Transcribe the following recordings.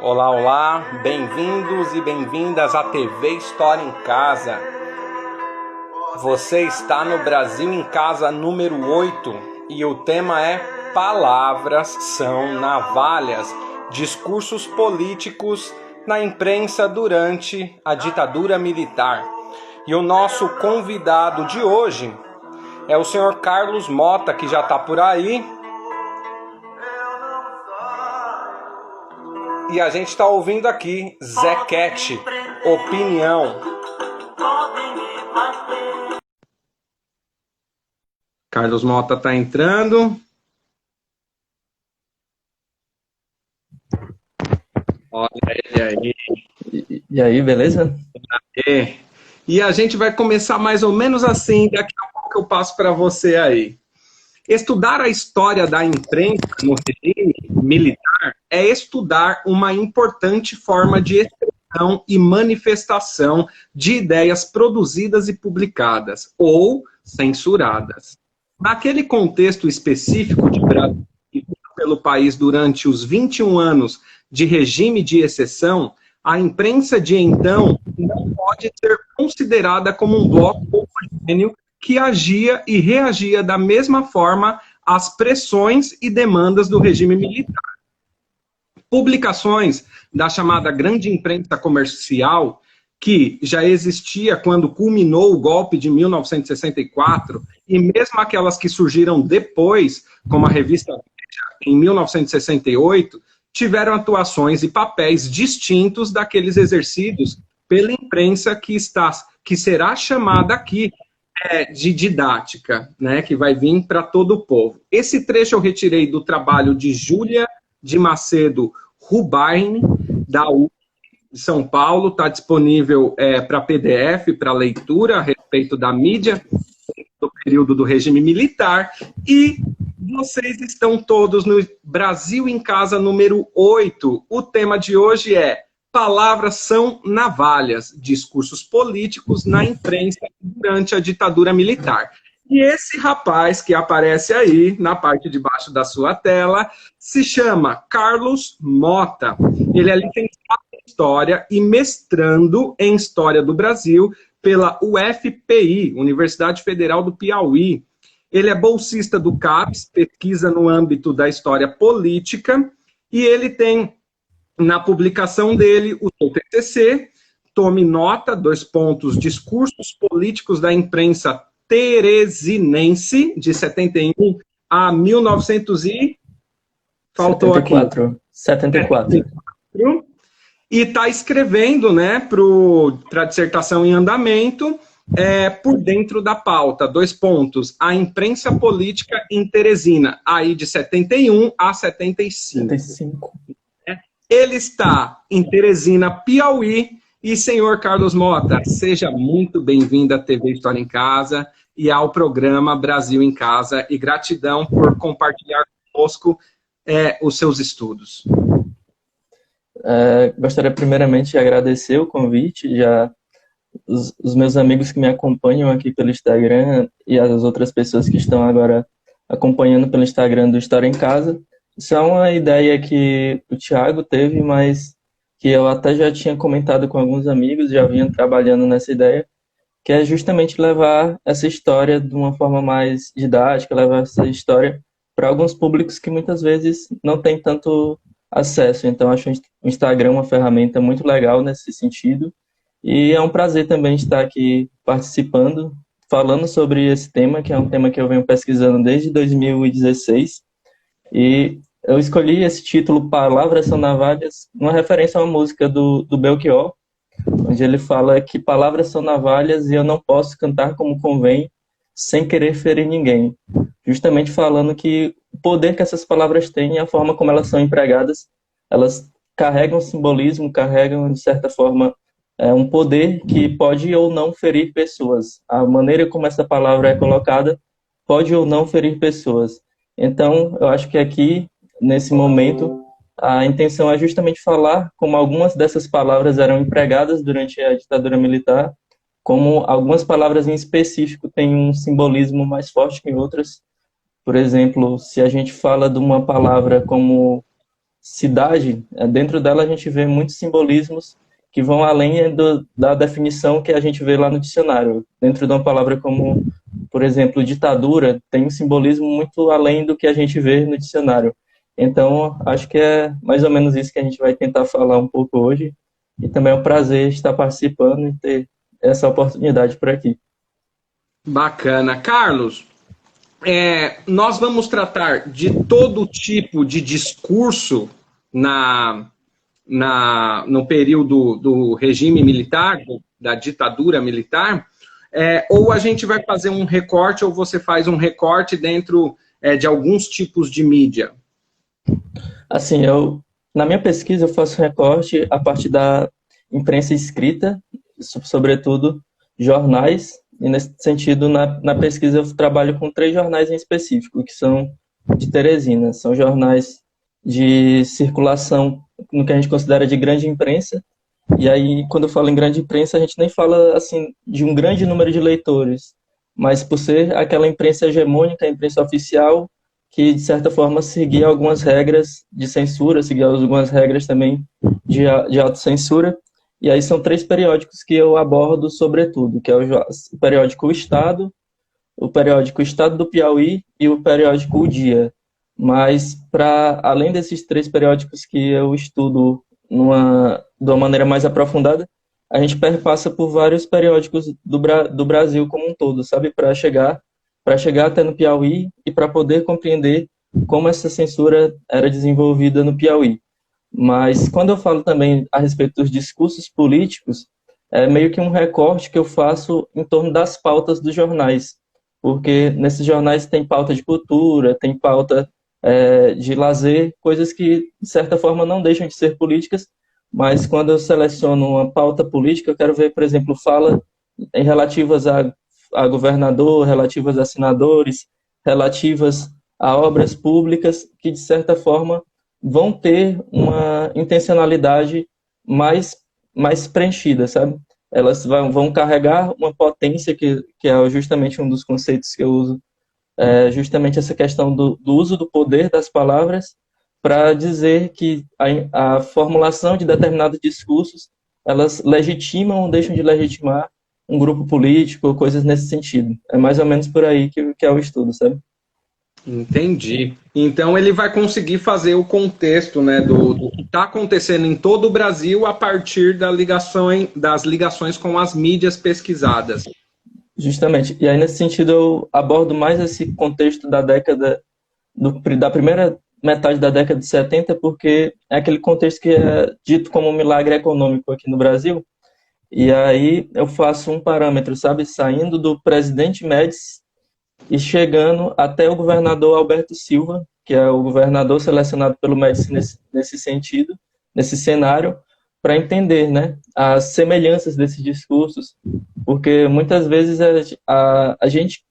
Olá, olá, bem-vindos e bem-vindas à TV História em Casa. Você está no Brasil em Casa número 8 e o tema é Palavras são navalhas, discursos políticos na imprensa durante a ditadura militar. E o nosso convidado de hoje é o senhor Carlos Mota, que já está por aí. E a gente está ouvindo aqui Zequete, Opinião. Carlos Mota está entrando. Olha ele aí. E aí, beleza? E a gente vai começar mais ou menos assim, daqui a pouco eu passo para você aí. Estudar a história da imprensa no regime militar é estudar uma importante forma de expressão e manifestação de ideias produzidas e publicadas, ou censuradas. Naquele contexto específico de Brasil pelo país durante os 21 anos de regime de exceção, a imprensa de então não pode ser considerada como um bloco homogêneo que agia e reagia da mesma forma às pressões e demandas do regime militar. Publicações da chamada grande imprensa comercial, que já existia quando culminou o golpe de 1964, e mesmo aquelas que surgiram depois, como a revista Veja, em 1968, tiveram atuações e papéis distintos daqueles exercidos pela imprensa que será chamada aqui de didática, né, que vai vir para todo o povo. Esse trecho eu retirei do trabalho de Júlia de Macedo Rubaini, da UF de São Paulo, está disponível para PDF, para leitura, a respeito da mídia, do período do regime militar, e vocês estão todos no Brasil em Casa número 8. O tema de hoje é Palavras são navalhas, discursos políticos na imprensa durante a ditadura militar. E esse rapaz que aparece aí, na parte de baixo da sua tela, se chama Carlos Mota. Ele é licenciado em História e mestrando em História do Brasil pela UFPI, Universidade Federal do Piauí. Ele é bolsista do CAPES, pesquisa no âmbito da história política, e ele tem na publicação dele o seu TCC, tome nota, discursos políticos da imprensa teresinense, de 71 a 1900 e... Faltou 74. aqui. 74. E está escrevendo, né, para a dissertação em andamento, por dentro da pauta, a imprensa política em Teresina, aí de 71 a 75. Ele está em Teresina, Piauí, e senhor Carlos Mota, seja muito bem-vindo à TV História em Casa e ao programa Brasil em Casa, e gratidão por compartilhar conosco os seus estudos. Gostaria primeiramente de agradecer o convite, os meus amigos que me acompanham aqui pelo Instagram e as outras pessoas que estão agora acompanhando pelo Instagram do História em Casa. Isso é uma ideia que o Thiago teve, mas que eu até já tinha comentado com alguns amigos, já vinha trabalhando nessa ideia, que é justamente levar essa história de uma forma mais didática, levar essa história para alguns públicos que muitas vezes não têm tanto acesso. Então, acho o Instagram uma ferramenta muito legal nesse sentido. E é um prazer também estar aqui participando, falando sobre esse tema, que é um tema que eu venho pesquisando desde 2016. E eu escolhi esse título, Palavras são navalhas, uma referência a uma música do Belchior, onde ele fala que palavras são navalhas e eu não posso cantar como convém, sem querer ferir ninguém. Justamente falando que o poder que essas palavras têm e a forma como elas são empregadas, elas carregam simbolismo, carregam, de certa forma, um poder que pode ou não ferir pessoas. A maneira como essa palavra é colocada pode ou não ferir pessoas. Então, eu acho que aqui, nesse momento, a intenção é justamente falar como algumas dessas palavras eram empregadas durante a ditadura militar, como algumas palavras em específico têm um simbolismo mais forte que outras. Por exemplo, se a gente fala de uma palavra como cidade, dentro dela a gente vê muitos simbolismos que vão além da definição que a gente vê lá no dicionário. Dentro de uma palavra como, por exemplo, ditadura, tem um simbolismo muito além do que a gente vê no dicionário. Então, acho que é mais ou menos isso que a gente vai tentar falar um pouco hoje. E também é um prazer estar participando e ter essa oportunidade por aqui. Bacana. Carlos, nós vamos tratar de todo tipo de discurso no período do regime militar, da ditadura militar, ou a gente vai fazer um recorte, ou você faz um recorte dentro de alguns tipos de mídia? Assim, na minha pesquisa eu faço recorte a partir da imprensa escrita, sobretudo jornais, e nesse sentido, na pesquisa eu trabalho com 3 jornais em específico, que são de Teresina, são jornais de circulação no que a gente considera de grande imprensa, e aí quando eu falo em grande imprensa a gente nem fala assim de um grande número de leitores, mas por ser aquela imprensa hegemônica, a imprensa oficial, que de certa forma seguia algumas regras de censura, seguia algumas regras também de autocensura. E aí são 3 periódicos que eu abordo sobretudo, que é o periódico O Estado, o periódico Estado do Piauí e o periódico O Dia. Mas, além desses 3 periódicos que eu estudo de uma maneira mais aprofundada, a gente perpassa por vários periódicos do Brasil como um todo, sabe? Para chegar até no Piauí e para poder compreender como essa censura era desenvolvida no Piauí. Mas quando eu falo também a respeito dos discursos políticos, é meio que um recorte que eu faço em torno das pautas dos jornais, porque nesses jornais tem pauta de cultura, tem pauta de lazer, coisas que, de certa forma, não deixam de ser políticas, mas quando eu seleciono uma pauta política, eu quero ver, por exemplo, fala em relativas a governador, relativas a senadores, relativas a obras públicas, que, de certa forma, vão ter uma intencionalidade mais preenchida, sabe? Elas vão carregar uma potência, que é justamente um dos conceitos que eu uso, justamente essa questão do uso do poder das palavras para dizer que a formulação de determinados discursos, elas legitimam ou deixam de legitimar um grupo político, ou coisas nesse sentido. É mais ou menos por aí que é o estudo, sabe? Entendi. Então ele vai conseguir fazer o contexto, né, do que está acontecendo em todo o Brasil a partir das ligações com as mídias pesquisadas. Justamente. E aí, nesse sentido, eu abordo mais esse contexto da da primeira metade da década de 70, porque é aquele contexto que é dito como um milagre econômico aqui no Brasil. E aí eu faço um parâmetro, sabe? Saindo do presidente Médici e chegando até o governador Alberto Silva, que é o governador selecionado pelo Médici nesse sentido, nesse cenário, para entender, né, as semelhanças desses discursos, porque muitas vezes a gente,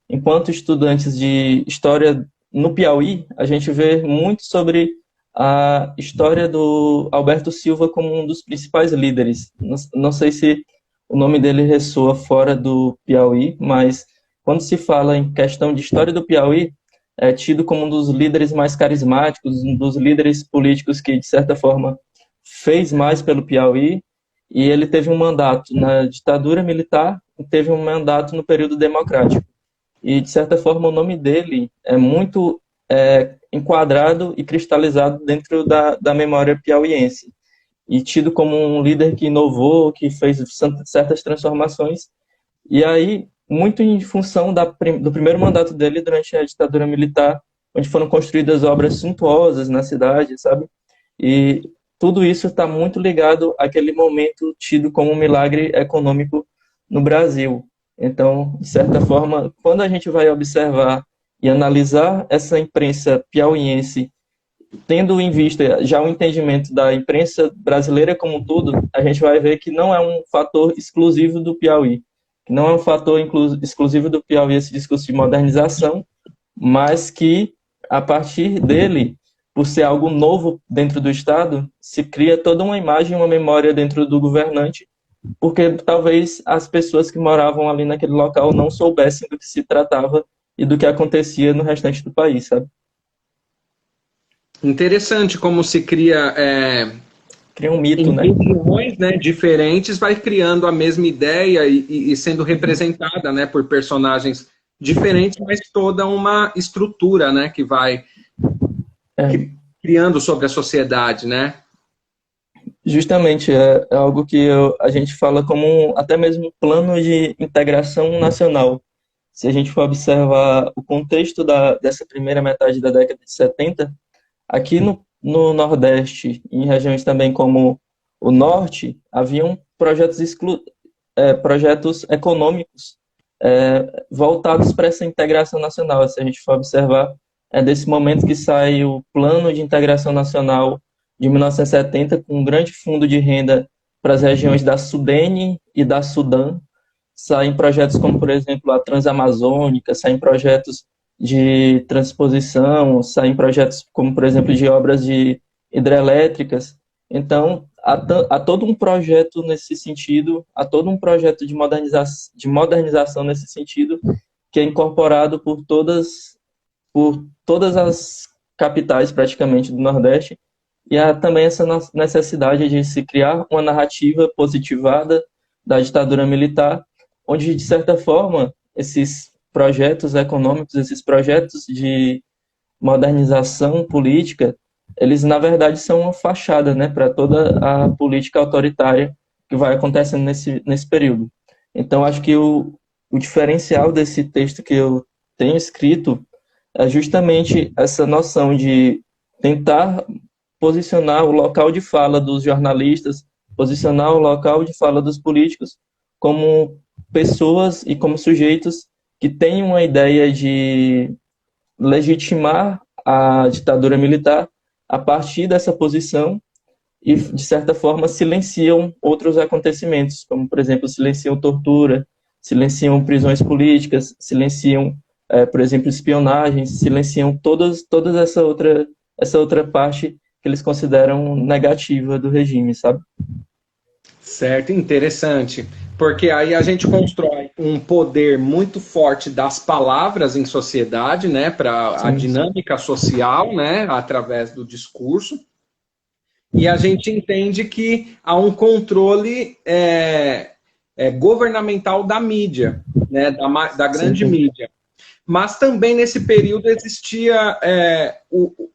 enquanto estudantes de história no Piauí, a gente vê muito sobre a história do Alberto Silva como um dos principais líderes. Não sei se o nome dele ressoa fora do Piauí, mas quando se fala em questão de história do Piauí, é tido como um dos líderes mais carismáticos, um dos líderes políticos que, de certa forma, fez mais pelo Piauí, e ele teve um mandato na ditadura militar e teve um mandato no período democrático. E, de certa forma, o nome dele é muito enquadrado e cristalizado dentro da memória piauiense, e tido como um líder que inovou, que fez certas transformações, e aí, muito em função do primeiro mandato dele durante a ditadura militar, onde foram construídas obras suntuosas na cidade, sabe? E tudo isso está muito ligado àquele momento tido como um milagre econômico no Brasil. Então, de certa forma, quando a gente vai observar e analisar essa imprensa piauiense, tendo em vista já o entendimento da imprensa brasileira como um todo, a gente vai ver que não é um fator exclusivo do Piauí, que não é um fator exclusivo do Piauí esse discurso de modernização, mas que, a partir dele, por ser algo novo dentro do Estado, se cria toda uma imagem, uma memória dentro do governante, porque talvez as pessoas que moravam ali naquele local não soubessem do que se tratava e do que acontecia no restante do país, sabe? Interessante como se cria Cria um mito, em né? regiões, né, diferentes, vai criando a mesma ideia e sendo representada, né, por personagens diferentes, mas toda uma estrutura, né, que vai É, criando sobre a sociedade, né? justamente, é algo que a gente fala como até mesmo plano de integração nacional. Se a gente for observar o contexto dessa primeira metade da década de 70, aqui no Nordeste, em regiões também como o Norte, haviam projetos econômicos voltados para essa integração nacional. Se a gente for observar, é desse momento que sai o Plano de Integração Nacional de 1970, com um grande fundo de renda para as regiões da Sudene e da Sudã. Saem projetos como, por exemplo, a Transamazônica, saem projetos de transposição, saem projetos como, por exemplo, de obras de hidrelétricas. Então, há todo um projeto nesse sentido, há todo um projeto de modernização nesse sentido, que é incorporado por todas as capitais, praticamente, do Nordeste, e há também essa necessidade de se criar uma narrativa positivada da ditadura militar, onde, de certa forma, esses projetos econômicos, esses projetos de modernização política, eles, na verdade, são uma fachada, né, para toda a política autoritária que vai acontecendo nesse período. Então, acho que o diferencial desse texto que eu tenho escrito é justamente essa noção de tentar posicionar o local de fala dos jornalistas, posicionar o local de fala dos políticos como pessoas e como sujeitos que têm uma ideia de legitimar a ditadura militar a partir dessa posição e, de certa forma, silenciam outros acontecimentos, como, por exemplo, silenciam tortura, silenciam prisões políticas, silenciam, por exemplo, espionagens, silenciam toda essa outra parte que eles consideram negativa do regime, sabe? Certo, interessante. Porque aí a gente constrói um poder muito forte das palavras em sociedade, né, para a Sim, dinâmica social, né, através do discurso. E a gente entende que há um controle governamental da mídia, né, da grande sim. mídia. Mas também nesse período existia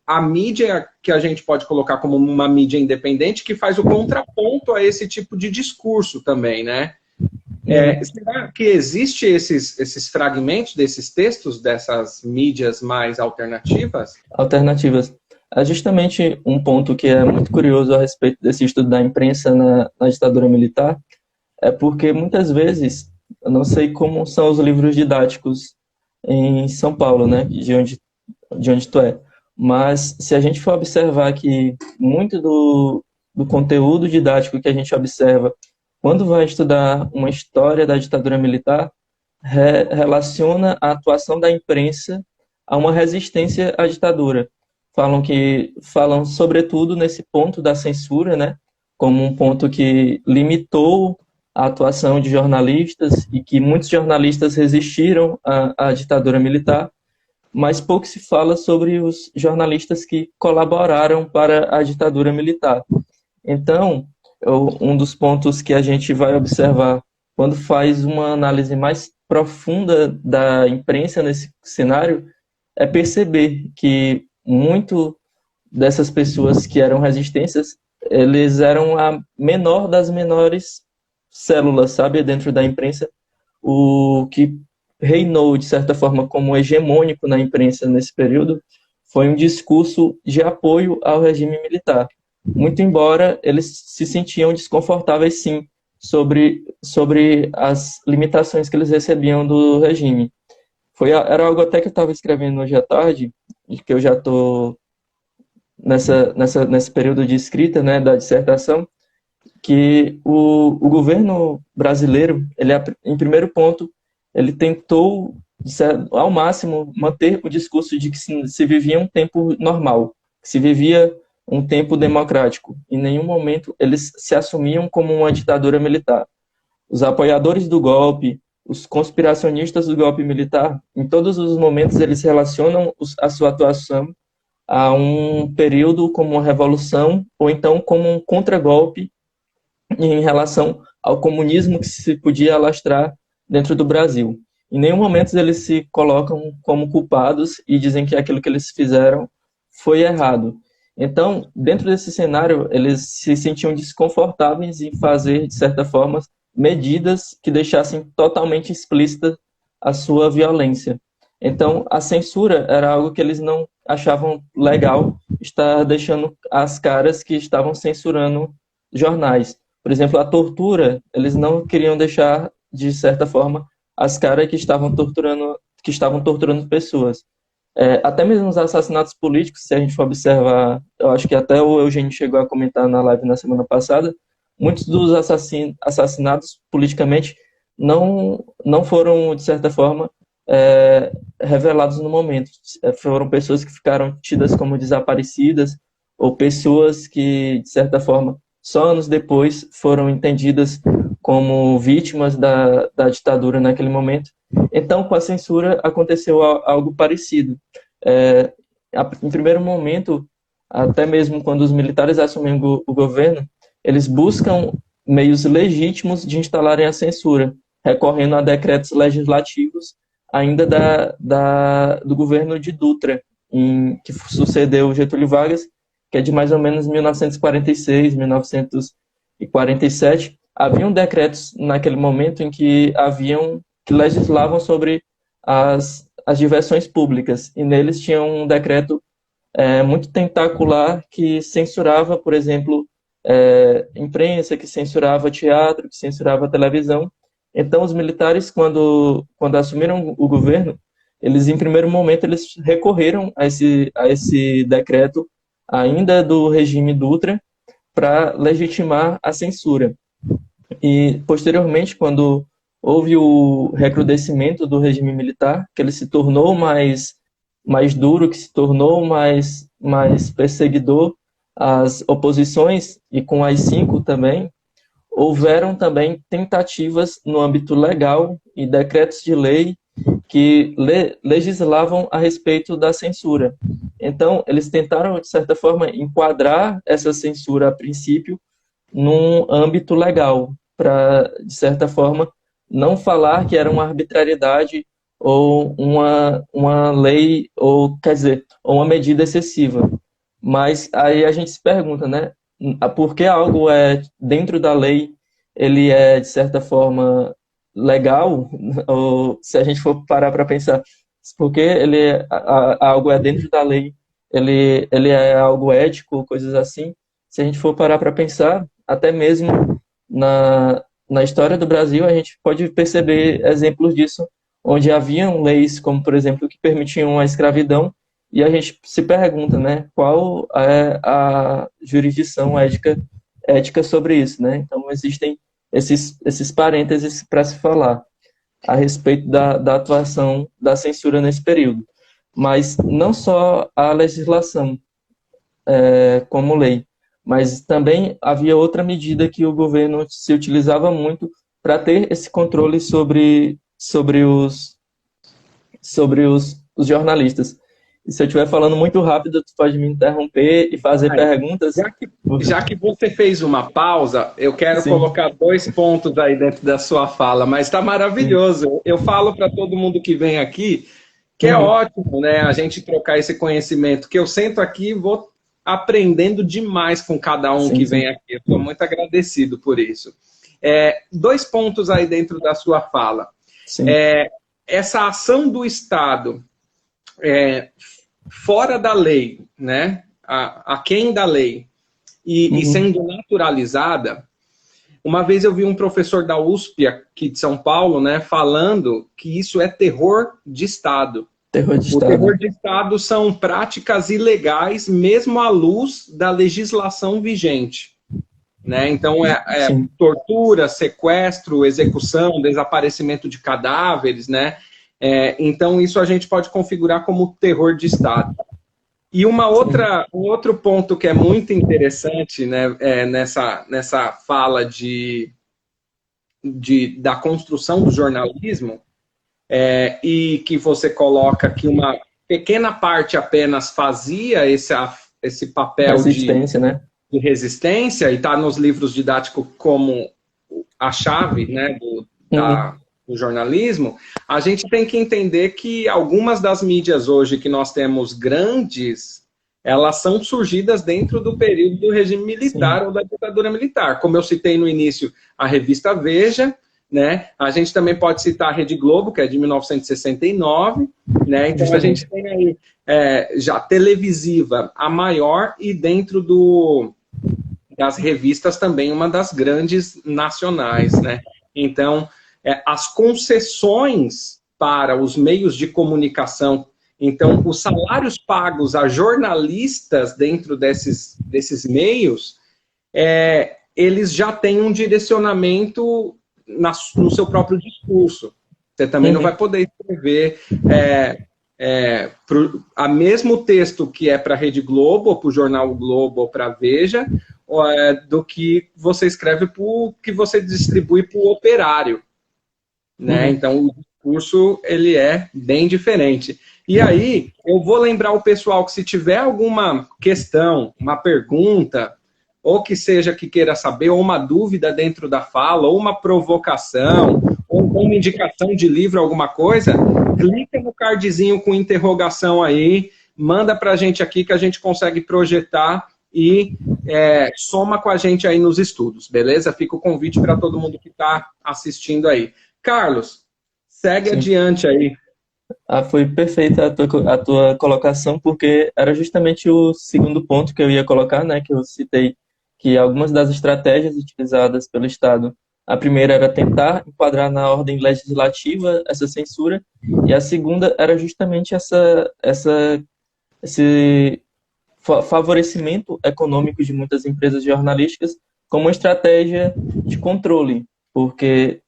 a mídia, que a gente pode colocar como uma mídia independente, que faz o contraponto a esse tipo de discurso também, né? Será que existe esses fragmentos desses textos, dessas mídias mais alternativas? Alternativas. É justamente um ponto que é muito curioso a respeito desse estudo da imprensa na ditadura militar, é porque muitas vezes, eu não sei como são os livros didáticos em São Paulo, né, de onde tu é, mas se a gente for observar que muito do conteúdo didático que a gente observa quando vai estudar uma história da ditadura militar, relaciona a atuação da imprensa a uma resistência à ditadura. Falam sobretudo nesse ponto da censura, né, como um ponto que limitou a atuação de jornalistas e que muitos jornalistas resistiram à ditadura militar, mas pouco se fala sobre os jornalistas que colaboraram para a ditadura militar. Então, um dos pontos que a gente vai observar quando faz uma análise mais profunda da imprensa nesse cenário é perceber que muito dessas pessoas que eram resistências, eles eram a menor das menores células, sabe, dentro da imprensa, o que reinou, de certa forma, como hegemônico na imprensa nesse período foi um discurso de apoio ao regime militar. Muito embora eles se sentiam desconfortáveis, sim, sobre as limitações que eles recebiam do regime. Era algo até que eu estava escrevendo hoje à tarde, e que eu já estou nesse período de escrita, né, da dissertação, que o governo brasileiro, em primeiro ponto, ele tentou, ao máximo, manter o discurso de que se vivia um tempo normal, que se vivia um tempo democrático. Em nenhum momento eles se assumiam como uma ditadura militar. Os apoiadores do golpe, os conspiracionistas do golpe militar, em todos os momentos eles relacionam a sua atuação a um período como uma revolução, ou então como um contragolpe em relação ao comunismo que se podia alastrar dentro do Brasil. Em nenhum momento eles se colocam como culpados e dizem que aquilo que eles fizeram foi errado. Então, dentro desse cenário, eles se sentiam desconfortáveis em fazer, de certa forma, medidas que deixassem totalmente explícita a sua violência. Então, a censura era algo que eles não achavam legal, estar deixando as caras que estavam censurando jornais. Por exemplo, a tortura, eles não queriam deixar, de certa forma, as caras que estavam torturando pessoas. Até mesmo os assassinatos políticos, se a gente for observar, eu acho que até o Eugênio chegou a comentar na live na semana passada, muitos dos assassinados politicamente não foram, de certa forma, revelados no momento. Foram pessoas que ficaram tidas como desaparecidas ou pessoas que, de certa forma, só anos depois foram entendidas como vítimas da ditadura naquele momento. Então, com a censura, aconteceu algo parecido. Em primeiro momento, até mesmo quando os militares assumem o governo, eles buscam meios legítimos de instalarem a censura, recorrendo a decretos legislativos ainda do governo de Dutra, que sucedeu Getúlio Vargas, que é de mais ou menos 1946, 1947. Haviam decretos naquele momento em que legislavam sobre as diversões públicas, e neles tinha um decreto muito tentacular que censurava, por exemplo, imprensa, que censurava teatro, que censurava televisão. Então, os militares, quando assumiram o governo, eles, em primeiro momento, eles recorreram a esse decreto, ainda do regime Dutra, para legitimar a censura. E, posteriormente, quando houve o recrudescimento do regime militar, que ele se tornou mais duro, que se tornou mais perseguidor às oposições, e com as 5 também, houveram também tentativas no âmbito legal e decretos de lei que legislavam a respeito da censura. Então, eles tentaram, de certa forma, enquadrar essa censura, a princípio, num âmbito legal, para, de certa forma, não falar que era uma arbitrariedade ou uma lei, ou, quer dizer, ou uma medida excessiva. Mas aí a gente se pergunta, né? Por que algo dentro da lei, ele é, de certa forma, legal? Ou se a gente for parar para pensar, porque algo é dentro da lei, ele é algo ético, coisas assim. Se a gente for parar para pensar, até mesmo na história do Brasil, a gente pode perceber exemplos disso, onde haviam leis, como, por exemplo, que permitiam a escravidão, e a gente se pergunta, né, qual é a jurisdição ética sobre isso, né? Então, existem esses parênteses para se falar a respeito da atuação da censura nesse período. Mas não só a legislação como lei, mas também havia outra medida que o governo se utilizava muito para ter esse controle sobre os jornalistas. E se eu estiver falando muito rápido, tu pode me interromper e fazer perguntas. Já que você fez uma pausa, eu quero colocar 2 pontos aí dentro da sua fala, mas está maravilhoso. Sim. Eu falo para todo mundo que vem aqui que é ótimo, né, a gente trocar esse conhecimento, que eu sento aqui e vou aprendendo demais com cada um que vem aqui. Eu estou muito agradecido por isso. 2 pontos aí dentro da sua fala. Essa ação do Estado fora da lei, né, aquém da lei, e sendo naturalizada. Uma vez eu vi um professor da USP, aqui de São Paulo, né, falando que isso é terror de Estado. Terror de Estado são práticas ilegais, mesmo à luz da legislação vigente. Né? Então, tortura, sequestro, execução, desaparecimento de cadáveres, né? Então, isso a gente pode configurar como terror de Estado. E um outro ponto que é muito interessante, né, nessa fala da construção do jornalismo, e que você coloca que pequena parte apenas fazia esse papel resistência, né? de resistência, e está nos livros didáticos como a chave, né, do jornalismo, a gente tem que entender que algumas das mídias hoje que nós temos grandes, elas são surgidas dentro do período do regime militar ou da ditadura militar. Como eu citei no início, a revista Veja, né? A gente também pode citar a Rede Globo, que é de 1969, né? Então a gente tem aí já televisiva a maior, e dentro das revistas também uma das grandes nacionais, né? Então, as concessões para os meios de comunicação, então, os salários pagos a jornalistas dentro desses meios, eles já têm um direcionamento no seu próprio discurso. Você também não vai poder escrever a mesmo texto que é para a Rede Globo, ou para o Jornal Globo, ou para a Veja, do que você escreve, que você distribui para o operário. Né? Então, o discurso ele é bem diferente. E aí, eu vou lembrar o pessoal que, se tiver alguma questão, uma pergunta, ou que seja que queira saber, ou uma dúvida dentro da fala, ou uma provocação, ou uma indicação de livro, alguma coisa, clica no cardzinho com interrogação aí, manda para a gente aqui que a gente consegue projetar e soma com a gente aí nos estudos, beleza? Fica o convite para todo mundo que está assistindo aí. Carlos, segue adiante aí. Foi perfeita a tua colocação, porque era justamente o segundo ponto que eu ia colocar, né, que eu citei, que algumas das estratégias utilizadas pelo Estado, a primeira era tentar enquadrar na ordem legislativa essa censura, e a segunda era justamente esse favorecimento econômico de muitas empresas jornalísticas como uma estratégia de controle, porque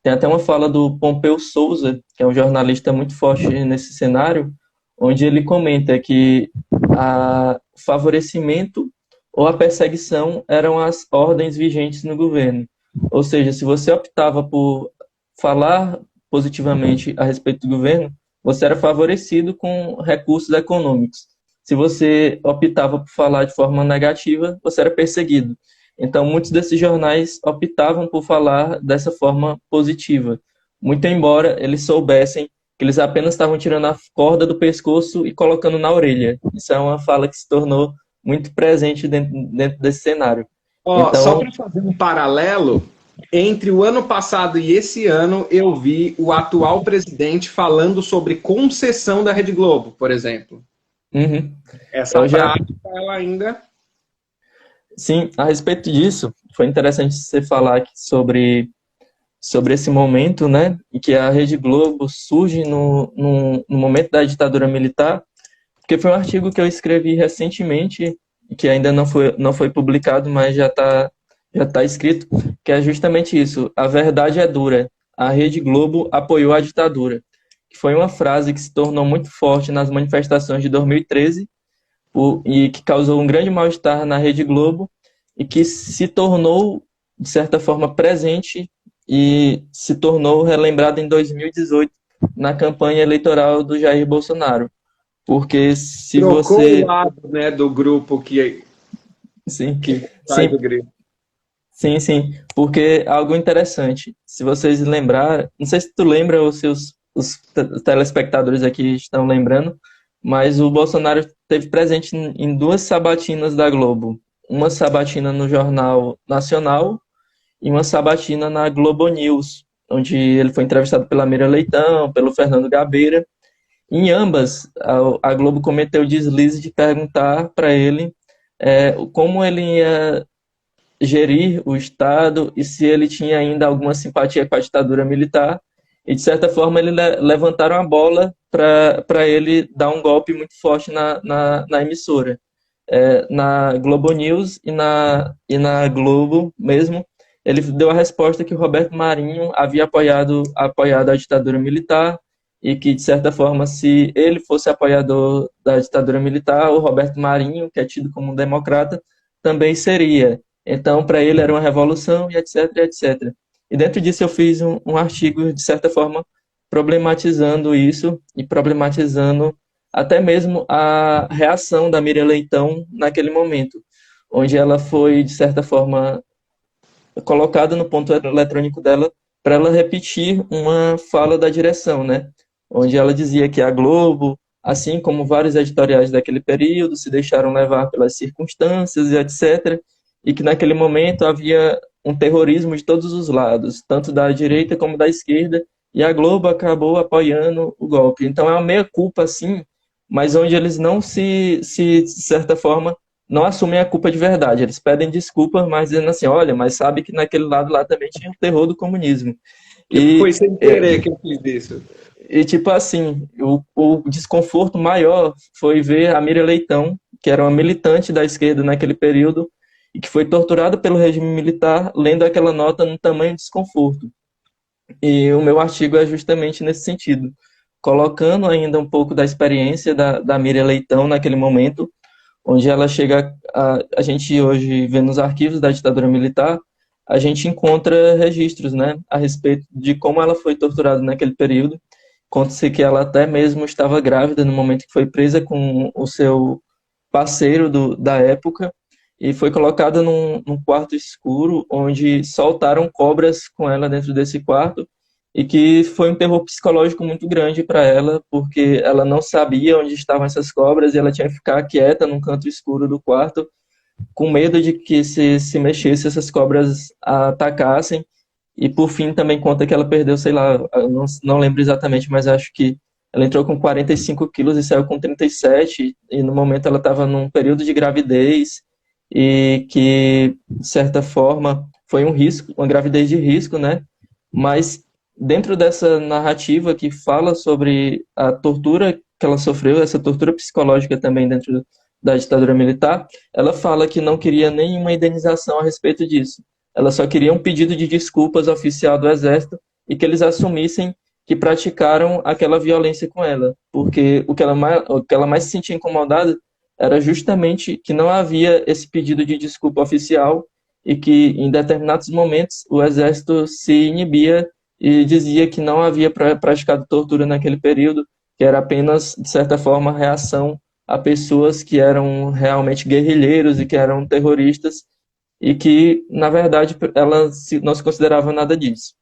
tem até uma fala do Pompeu Souza, que é um jornalista muito forte nesse cenário, onde ele comenta que o favorecimento ou a perseguição eram as ordens vigentes no governo. Ou seja, se você optava por falar positivamente a respeito do governo, você era favorecido com recursos econômicos. Se você optava por falar de forma negativa, você era perseguido. Então, muitos desses jornais optavam por falar dessa forma positiva, muito embora eles soubessem que eles apenas estavam tirando a corda do pescoço e colocando na orelha. Isso é uma fala que se tornou muito presente dentro desse cenário. Então, só para fazer um paralelo, entre o ano passado e esse ano, eu vi o atual presidente falando sobre concessão da Rede Globo, por exemplo. Essa prática, ela ainda... Sim, a respeito disso, foi interessante você falar aqui sobre esse momento, né, em que a Rede Globo surge no momento da ditadura militar, porque foi um artigo que eu escrevi recentemente, que ainda não foi publicado, mas já tá escrito, que é justamente isso: a verdade é dura, a Rede Globo apoiou a ditadura, que foi uma frase que se tornou muito forte nas manifestações de 2013, e que causou um grande mal-estar na Rede Globo, e que se tornou, de certa forma, presente e se tornou relembrado em 2018, na campanha eleitoral do Jair Bolsonaro. Porque se trocou você... o lado, né, do grupo que sai do grito. Sim, porque algo interessante, se vocês lembrarem, não sei se tu lembra, ou se os telespectadores aqui estão lembrando, mas o Bolsonaro esteve presente em 2 sabatinas da Globo. Uma sabatina no Jornal Nacional e uma sabatina na Globo News, onde ele foi entrevistado pela Mira Leitão, pelo Fernando Gabeira. Em ambas, a Globo cometeu o deslize de perguntar para ele como ele ia gerir o Estado e se ele tinha ainda alguma simpatia com a ditadura militar. E, de certa forma, eles levantaram a bola para ele dar um golpe muito forte na emissora. Na Globo News e na Globo mesmo, ele deu a resposta que o Roberto Marinho havia apoiado a ditadura militar, e que, de certa forma, se ele fosse apoiador da ditadura militar, o Roberto Marinho, que é tido como um democrata, também seria. Então, para ele era uma revolução, e etc, etc. E dentro disso eu fiz um artigo, de certa forma, problematizando isso e problematizando até mesmo a reação da Miriam Leitão naquele momento, onde ela foi, de certa forma, colocada no ponto eletrônico dela para ela repetir uma fala da direção, né? Onde ela dizia que a Globo, assim como vários editoriais daquele período, se deixaram levar pelas circunstâncias e etc., e que naquele momento havia um terrorismo de todos os lados, tanto da direita como da esquerda, e a Globo acabou apoiando o golpe. Então é uma meia-culpa, assim, mas onde eles não de certa forma, não assumem a culpa de verdade. Eles pedem desculpa, mas dizendo assim, olha, mas sabe que naquele lado lá também tinha o terror do comunismo. Foi sem querer que eu fiz isso. E tipo assim, o desconforto maior foi ver a Miriam Leitão, que era uma militante da esquerda naquele período, e que foi torturada pelo regime militar, lendo aquela nota num tamanho de desconforto. E o meu artigo é justamente nesse sentido, colocando ainda um pouco da experiência da Miriam Leitão naquele momento, onde ela chega, a gente hoje vê nos arquivos da ditadura militar, a gente encontra registros, né, a respeito de como ela foi torturada naquele período. Conta-se que ela até mesmo estava grávida no momento que foi presa com o seu parceiro da época e foi colocada num quarto escuro, onde soltaram cobras com ela dentro desse quarto, e que foi um terror psicológico muito grande para ela, porque ela não sabia onde estavam essas cobras e ela tinha que ficar quieta num canto escuro do quarto, com medo de que se mexesse essas cobras a atacassem. E por fim também conta que ela perdeu, sei lá, eu não lembro exatamente, mas acho que ela entrou com 45 quilos e saiu com 37, e no momento ela estava num período de gravidez, e que, de certa forma, foi um risco, uma gravidez de risco, né? Mas dentro dessa narrativa que fala sobre a tortura que ela sofreu, essa tortura psicológica também dentro da ditadura militar, ela fala que não queria nenhuma indenização a respeito disso. Ela só queria um pedido de desculpas oficial do Exército e que eles assumissem que praticaram aquela violência com ela, porque o que ela mais se sentia incomodada era justamente que não havia esse pedido de desculpa oficial e que, em determinados momentos, o Exército se inibia e dizia que não havia praticado tortura naquele período, que era apenas, de certa forma, reação a pessoas que eram realmente guerrilheiros e que eram terroristas, e que, na verdade, ela não se considerava nada disso.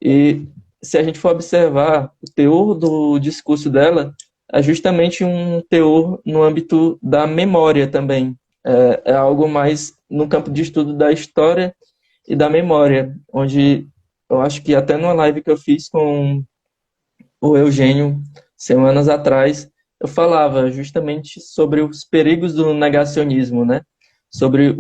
E se a gente for observar, o teor do discurso dela é justamente um teor no âmbito da memória também. É algo mais no campo de estudo da história e da memória, onde eu acho que até numa live que eu fiz com o Eugênio, semanas atrás, eu falava justamente sobre os perigos do negacionismo, né? Sobre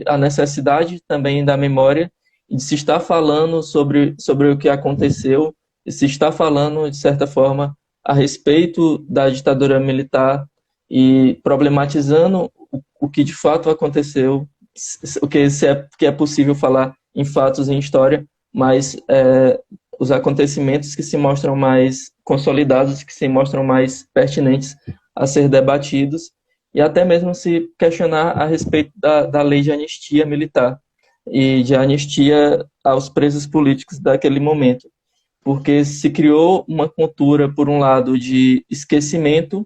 a necessidade também da memória e de se estar falando sobre o que aconteceu e se estar falando, de certa forma, a respeito da ditadura militar e problematizando o que de fato aconteceu, que é possível falar em fatos em história, mas os acontecimentos que se mostram mais consolidados, que se mostram mais pertinentes a ser debatidos, e até mesmo se questionar a respeito da lei de anistia militar e de anistia aos presos políticos daquele momento. Porque se criou uma cultura, por um lado, de esquecimento,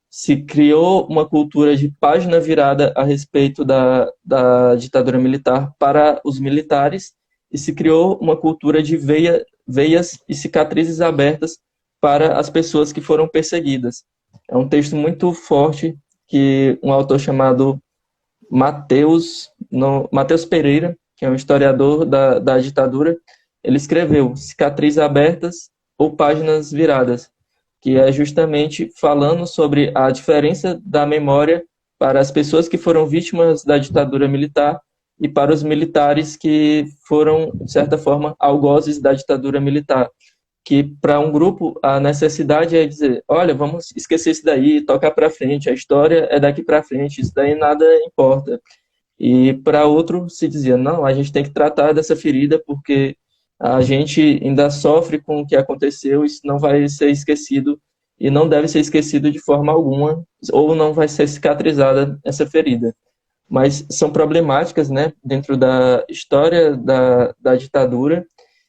se criou uma cultura de página virada a respeito da ditadura militar para os militares, e se criou uma cultura de veias e cicatrizes abertas para as pessoas que foram perseguidas. É um texto muito forte que um autor chamado Mateus Pereira, que é um historiador da ditadura, ele escreveu Cicatrizes Abertas ou Páginas Viradas, que é justamente falando sobre a diferença da memória para as pessoas que foram vítimas da ditadura militar e para os militares que foram, de certa forma, algozes da ditadura militar. Que para um grupo a necessidade é dizer, olha, vamos esquecer isso daí, tocar para frente, a história é daqui para frente, isso daí nada importa. E para outro se dizia, não, a gente tem que tratar dessa ferida porque a gente ainda sofre com o que aconteceu, isso não vai ser esquecido e não deve ser esquecido de forma alguma, ou não vai ser cicatrizada essa ferida. Mas são problemáticas, né, dentro da história da ditadura,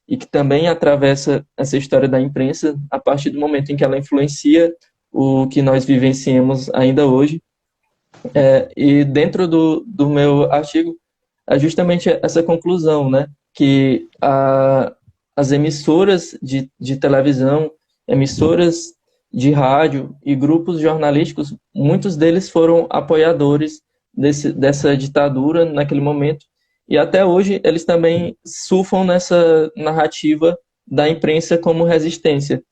e que também atravessa essa história da imprensa a partir do momento em que ela influencia o que nós vivenciamos ainda hoje. E dentro do meu artigo é justamente essa conclusão, né? Que as emissoras de televisão, emissoras de rádio e grupos jornalísticos, muitos deles foram apoiadores dessa ditadura naquele momento, e até hoje eles também surfam nessa narrativa da imprensa como resistência.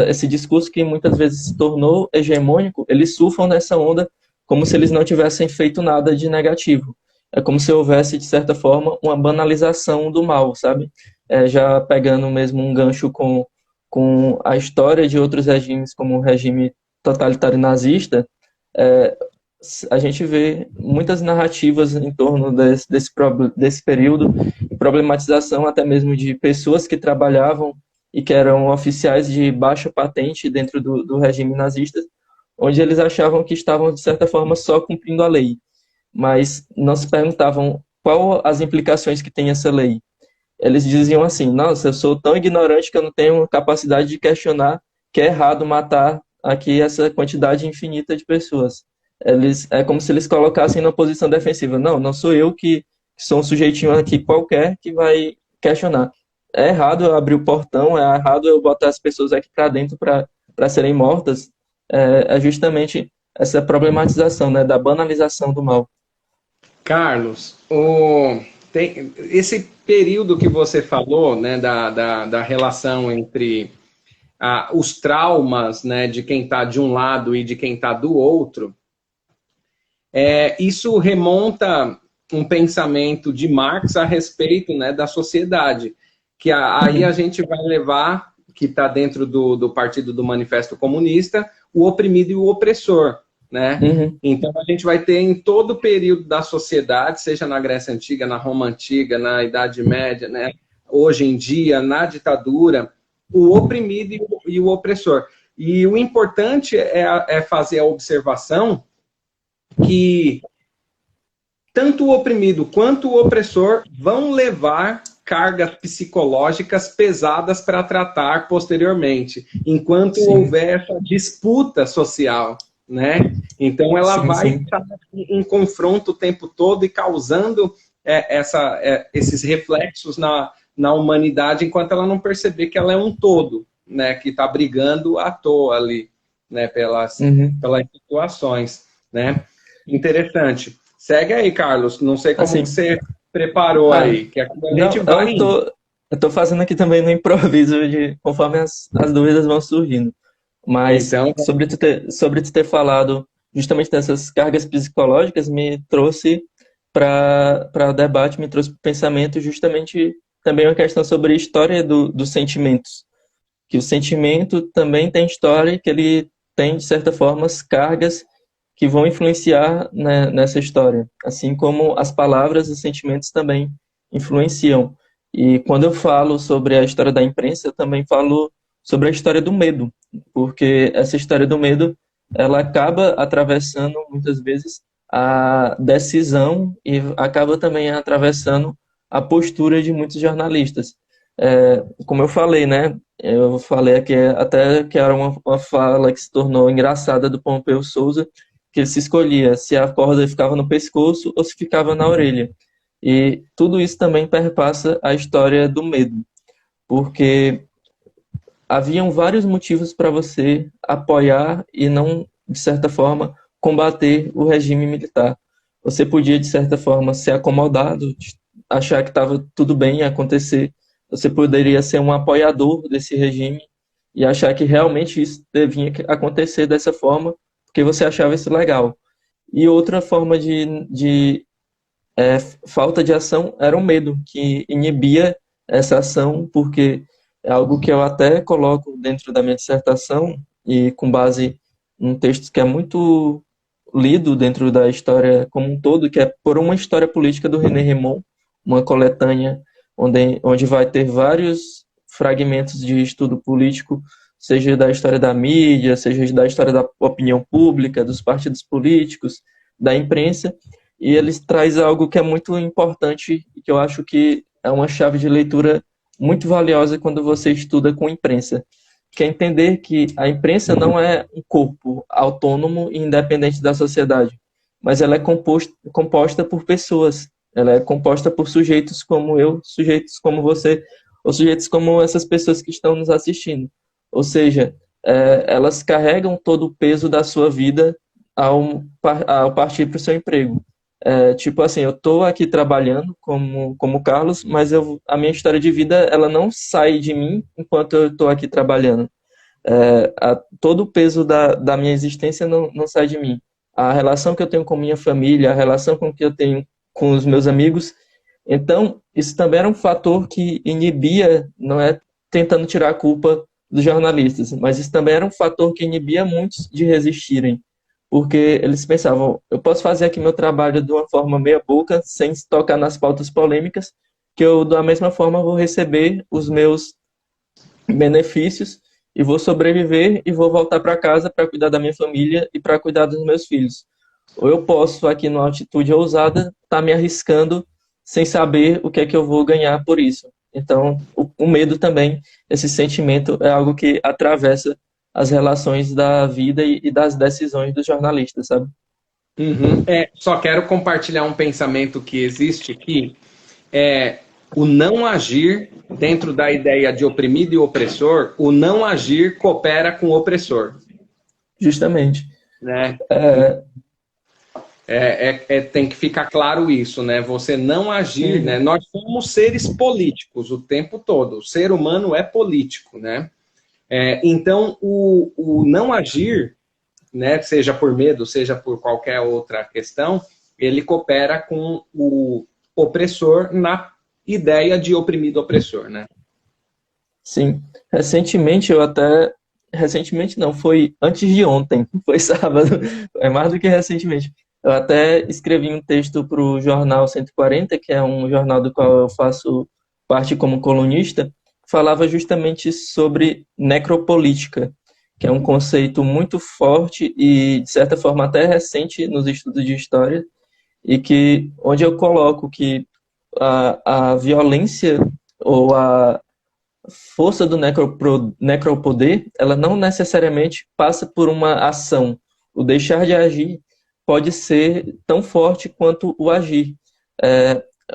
Esse discurso que muitas vezes se tornou hegemônico, eles surfam nessa onda como se eles não tivessem feito nada de negativo. É como se houvesse, de certa forma, uma banalização do mal, sabe? Já pegando mesmo um gancho com a história de outros regimes, como o regime totalitário nazista, a gente vê muitas narrativas em torno desse período, problematização até mesmo de pessoas que trabalhavam e que eram oficiais de baixa patente dentro do regime nazista, onde eles achavam que estavam, de certa forma, só cumprindo a lei, mas não se perguntavam qual as implicações que tem essa lei. Eles diziam assim: nossa, eu sou tão ignorante que eu não tenho capacidade de questionar que é errado matar aqui essa quantidade infinita de pessoas. É como se eles colocassem na posição defensiva. Não sou eu que sou um sujeitinho aqui qualquer que vai questionar. É errado eu abrir o portão, é errado eu botar as pessoas aqui para dentro para serem mortas. É justamente essa problematização, né, da banalização do mal. Carlos, esse período que você falou, né, da relação entre os traumas, né, de quem está de um lado e de quem está do outro, isso remonta um pensamento de Marx a respeito, né, da sociedade, que aí a gente vai levar, que está dentro do Partido do Manifesto Comunista, o oprimido e o opressor, né? Uhum. Então a gente vai ter em todo o período da sociedade, seja na Grécia Antiga, na Roma Antiga, na Idade Média, né? Hoje em dia, na ditadura, o oprimido e o opressor. E o importante é fazer a observação que tanto o oprimido quanto o opressor vão levar cargas psicológicas pesadas para tratar posteriormente, enquanto houver essa disputa social, né? Então ela vai estar em confronto o tempo todo e causando esses reflexos na humanidade, enquanto ela não perceber que ela é um todo, né? Que está brigando à toa ali, né? Pelas situações, né? Interessante. Segue aí, Carlos. Não sei como você preparou aí. Que aqui a gente vai eu tô fazendo aqui também no improviso, conforme as dúvidas vão surgindo. Mas então, sobre tu ter falado justamente dessas cargas psicológicas, me trouxe para o debate, me trouxe para o pensamento justamente também uma questão sobre a história dos sentimentos. Que o sentimento também tem história, que ele tem, de certa forma, as cargas que vão influenciar, né, nessa história. Assim como as palavras e os sentimentos também influenciam. E quando eu falo sobre a história da imprensa, eu também falo sobre a história do medo, porque essa história do medo, ela acaba atravessando, muitas vezes, a decisão e acaba também atravessando a postura de muitos jornalistas. Como eu falei, né? Eu falei aqui até que era uma fala que se tornou engraçada do Pompeu Souza, que ele se escolhia se a corda ficava no pescoço ou se ficava na orelha. E tudo isso também perpassa a história do medo, porque haviam vários motivos para você apoiar e não, de certa forma, combater o regime militar. Você podia, de certa forma, ser acomodado, achar que estava tudo bem acontecer. Você poderia ser um apoiador desse regime e achar que realmente isso devia acontecer dessa forma, porque você achava isso legal. E outra forma de falta de ação era o medo, que inibia essa ação, porque é algo que eu até coloco dentro da minha dissertação, e com base num texto que é muito lido dentro da história como um todo, que é Por uma História Política, do René Rémond, uma coletânea onde vai ter vários fragmentos de estudo político, seja da história da mídia, seja da história da opinião pública, dos partidos políticos, da imprensa, e eles traz algo que é muito importante e que eu acho que é uma chave de leitura muito valiosa quando você estuda com imprensa, que é entender que a imprensa não é um corpo autônomo e independente da sociedade, mas ela é composta por pessoas, ela é composta por sujeitos como eu, sujeitos como você, ou sujeitos como essas pessoas que estão nos assistindo. Ou seja, elas carregam todo o peso da sua vida ao partir para o seu emprego. Tipo assim, eu estou aqui trabalhando como Carlos, mas a minha história de vida ela não sai de mim enquanto eu estou aqui trabalhando. Todo o peso da minha existência não sai de mim. A relação que eu tenho com minha família, a relação que eu tenho com os meus amigos. Então, isso também era um fator que inibia, não é tentando tirar a culpa dos jornalistas, mas isso também era um fator que inibia muitos de resistirem, porque eles pensavam, eu posso fazer aqui meu trabalho de uma forma meia boca, sem tocar nas pautas polêmicas, que eu, da mesma forma, vou receber os meus benefícios e vou sobreviver e vou voltar para casa para cuidar da minha família e para cuidar dos meus filhos. Ou eu posso, aqui numa atitude ousada, estar me arriscando sem saber o que é que eu vou ganhar por isso. Então, o medo também, esse sentimento, é algo que atravessa as relações da vida e das decisões dos jornalistas, sabe? Uhum. Só quero compartilhar um pensamento que existe aqui, o não agir dentro da ideia de oprimido e opressor, o não agir coopera com o opressor. Justamente. Né? Tem que ficar claro isso, né? Você não agir, né? Nós somos seres políticos o tempo todo. O ser humano é político, né? Então, o não agir, né? Seja por medo, seja por qualquer outra questão, ele coopera com o opressor na ideia de oprimido-opressor, né? Sim. Recentemente não, foi antes de ontem, foi sábado, é mais do que recentemente. Eu até escrevi um texto para o Jornal 140, que é um jornal do qual eu faço parte como colunista, que falava justamente sobre necropolítica, que é um conceito muito forte e, de certa forma, até recente nos estudos de história, e que onde eu coloco que a violência ou a força do necropoder, ela não necessariamente passa por uma ação. O deixar de agir pode ser tão forte quanto o agir.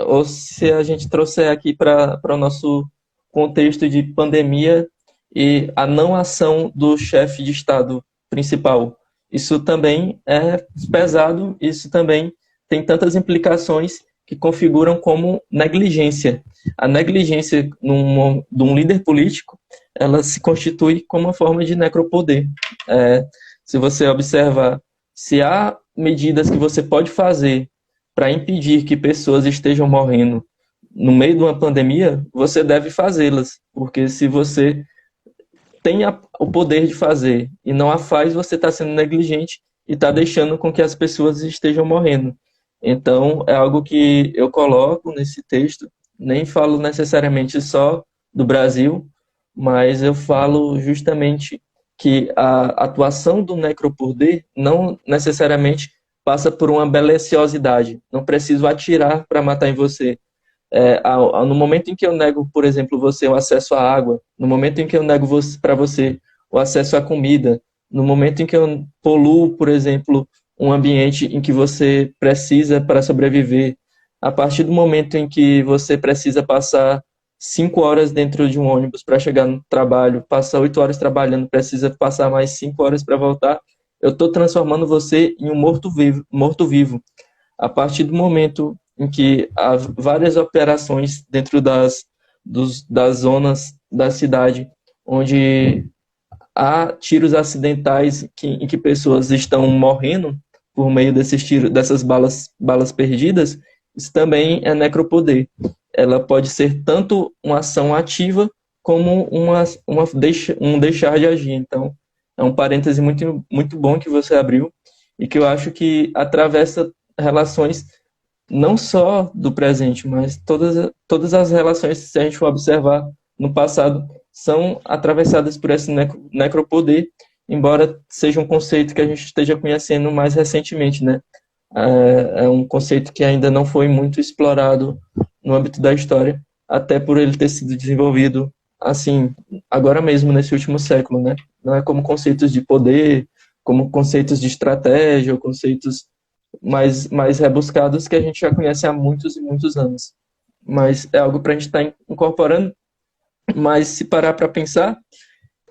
Ou se a gente trouxer aqui para o nosso contexto de pandemia e a não ação do chefe de Estado principal. Isso também é pesado, isso também tem tantas implicações que configuram como negligência. A negligência de um líder político, ela se constitui como uma forma de necropoder. Se você observar, se há medidas que você pode fazer para impedir que pessoas estejam morrendo no meio de uma pandemia, você deve fazê-las, porque se você tem o poder de fazer e não a faz, você está sendo negligente e está deixando com que as pessoas estejam morrendo. Então, é algo que eu coloco nesse texto, nem falo necessariamente só do Brasil, mas eu falo justamente que a atuação do necropoder não necessariamente passa por uma beleciosidade. Não preciso atirar para matar em você. No momento em que eu nego, por exemplo, você o acesso à água, no momento em que eu nego para você o acesso à comida, no momento em que eu poluo, por exemplo, um ambiente em que você precisa para sobreviver, a partir do momento em que você precisa passar 5 horas dentro de um ônibus para chegar no trabalho, passa 8 horas trabalhando, precisa passar mais 5 horas para voltar, eu estou transformando você em um morto-vivo. A partir do momento em que há várias operações dentro das zonas da cidade, onde há tiros acidentais em que pessoas estão morrendo por meio desses tiros, dessas balas perdidas, isso também é necropoder. Ela pode ser tanto uma ação ativa como um deixar de agir. Então, é um parêntese muito, muito bom que você abriu e que eu acho que atravessa relações não só do presente, mas todas as relações, se a gente for observar no passado, são atravessadas por esse necropoder, embora seja um conceito que a gente esteja conhecendo mais recentemente, né? É um conceito que ainda não foi muito explorado no âmbito da história, até por ele ter sido desenvolvido, assim, agora mesmo, nesse último século, né? Não é como conceitos de poder, como conceitos de estratégia, ou conceitos mais rebuscados que a gente já conhece há muitos e muitos anos. Mas é algo para a gente estar incorporando. Mas se parar para pensar,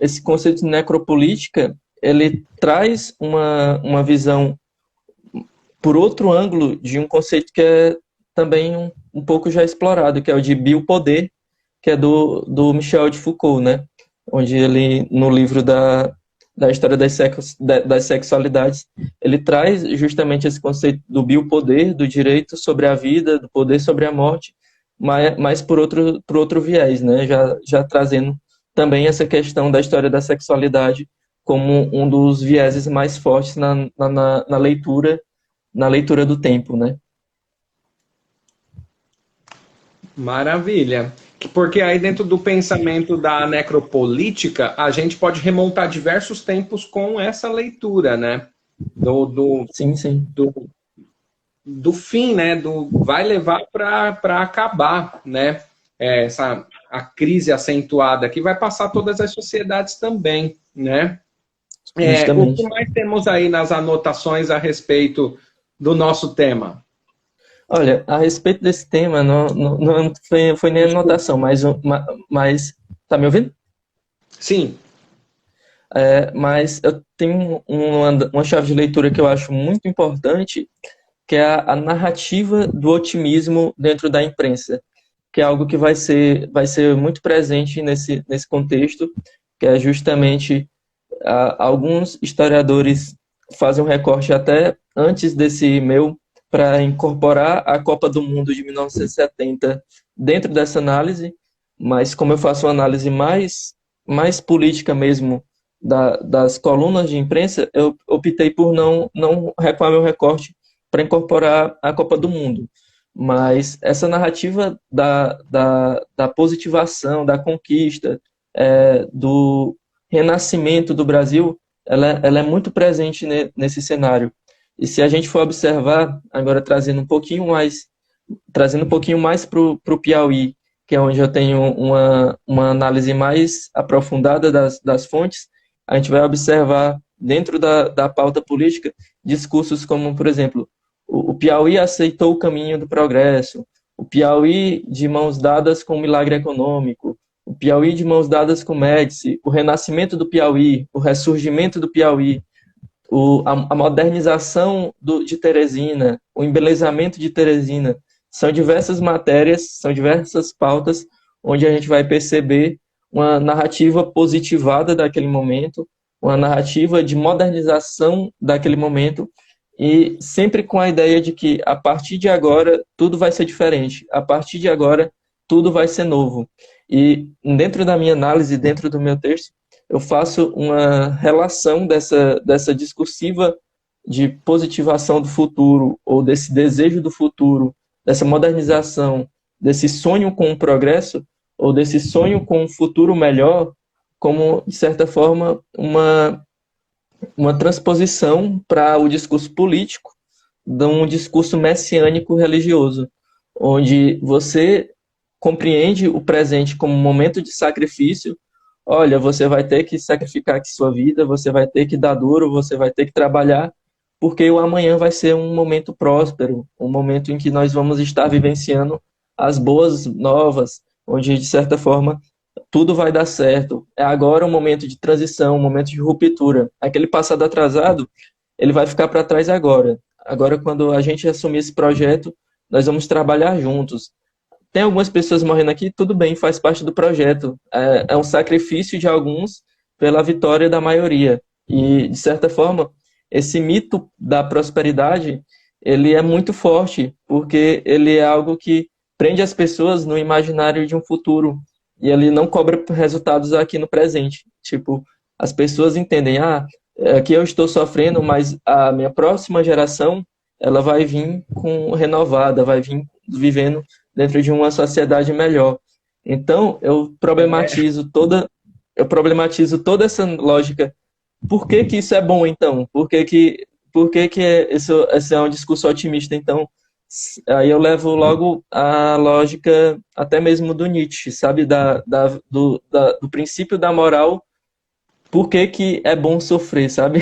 esse conceito de necropolítica, ele traz uma visão por outro ângulo de um conceito que é também um pouco já explorado, que é o de biopoder, que é do Michel de Foucault, né? Onde ele, no livro da história das sexualidades, ele traz justamente esse conceito do biopoder, do direito sobre a vida, do poder sobre a morte, mas por outro viés, né? Já trazendo também essa questão da história da sexualidade como um dos vieses mais fortes na leitura do tempo, né? Maravilha. Porque aí dentro do pensamento da necropolítica, a gente pode remontar diversos tempos com essa leitura, né? Sim, sim. Do fim, né? Vai levar para acabar, né? A crise acentuada que vai passar todas as sociedades também, né? O que Justamente. mais temos aí nas anotações a respeito do nosso tema? Olha, a respeito desse tema, não foi nem anotação, mas tá me ouvindo? Sim. Mas eu tenho uma chave de leitura que eu acho muito importante, que é a narrativa do otimismo dentro da imprensa, que é algo que vai ser muito presente nesse contexto, que é justamente alguns historiadores fazem um recorte até antes desse meu, para incorporar a Copa do Mundo de 1970 dentro dessa análise, mas como eu faço uma análise mais política mesmo das colunas de imprensa, eu optei por não recuar meu recorte para incorporar a Copa do Mundo. Mas essa narrativa da positivação, da conquista, do renascimento do Brasil, ela é muito presente nesse cenário. E se a gente for observar, agora trazendo um pouquinho mais para o Piauí, que é onde eu tenho uma análise mais aprofundada das fontes, a gente vai observar dentro da pauta política discursos como, por exemplo, o Piauí aceitou o caminho do progresso, o Piauí de mãos dadas com o milagre econômico, o Piauí de mãos dadas com o Médici, o renascimento do Piauí, o ressurgimento do Piauí, a modernização de Teresina, o embelezamento de Teresina. São diversas matérias, são diversas pautas onde a gente vai perceber uma narrativa positivada daquele momento, uma narrativa de modernização daquele momento, e sempre com a ideia de que a partir de agora tudo vai ser diferente, a partir de agora tudo vai ser novo. E dentro da minha análise, dentro do meu texto, eu faço uma relação dessa discursiva de positivação do futuro, ou desse desejo do futuro, dessa modernização, desse sonho com o progresso, ou desse sonho com um futuro melhor, como, de certa forma, uma transposição para o discurso político de um discurso messiânico religioso, onde você compreende o presente como um momento de sacrifício. Olha, você vai ter que sacrificar aqui sua vida, você vai ter que dar duro, você vai ter que trabalhar, porque o amanhã vai ser um momento próspero, um momento em que nós vamos estar vivenciando as boas novas, onde, de certa forma, tudo vai dar certo. É agora um momento de transição, um momento de ruptura. Aquele passado atrasado, ele vai ficar para trás agora. Agora, quando a gente assumir esse projeto, nós vamos trabalhar juntos. Tem algumas pessoas morrendo aqui, tudo bem, faz parte do projeto. É um sacrifício de alguns pela vitória da maioria. E, de certa forma, esse mito da prosperidade, ele é muito forte, porque ele é algo que prende as pessoas no imaginário de um futuro. E ele não cobra resultados aqui no presente. Tipo, as pessoas entendem, aqui eu estou sofrendo, mas a minha próxima geração, ela vai vir renovada, vai vir vivendo dentro de uma sociedade melhor. Então, eu problematizo toda essa lógica. Por que que isso é bom, então? Por que esse é um discurso otimista? Então, aí eu levo logo a lógica até mesmo do Nietzsche, sabe? Do princípio da moral, por que que é bom sofrer, sabe?